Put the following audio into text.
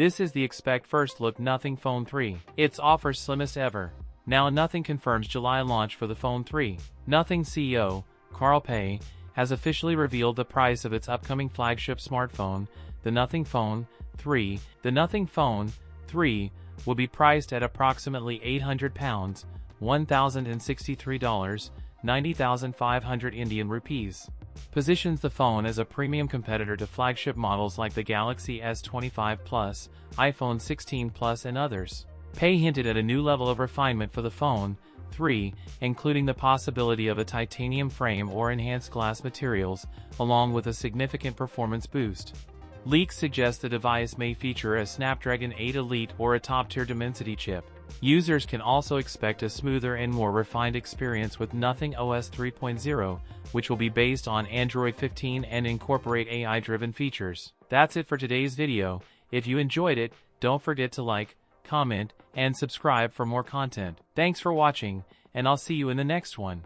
This is the expect first look Nothing Phone 3. It's offers slimmest ever. Now Nothing confirms July launch for the Phone 3. Nothing CEO, Carl Pei, has officially revealed the price of its upcoming flagship smartphone, the Nothing Phone 3. The Nothing Phone 3 will be priced at approximately £800, $1,063, 90,500 Indian rupees. Positions the phone as a premium competitor to flagship models like the Galaxy S25 Plus, iPhone 16 Plus and others. Pei hinted at a new level of refinement for the Phone 3, including the possibility of a titanium frame or enhanced glass materials, along with a significant performance boost. Leaks suggest the device may feature a Snapdragon 8 Elite or a top-tier Dimensity chip. Users can also expect a smoother and more refined experience with Nothing OS 3.0, which will be based on Android 15 and incorporate AI-driven features. That's it for today's video. If you enjoyed it, don't forget to like, comment, and subscribe for more content. Thanks for watching, and I'll see you in the next one.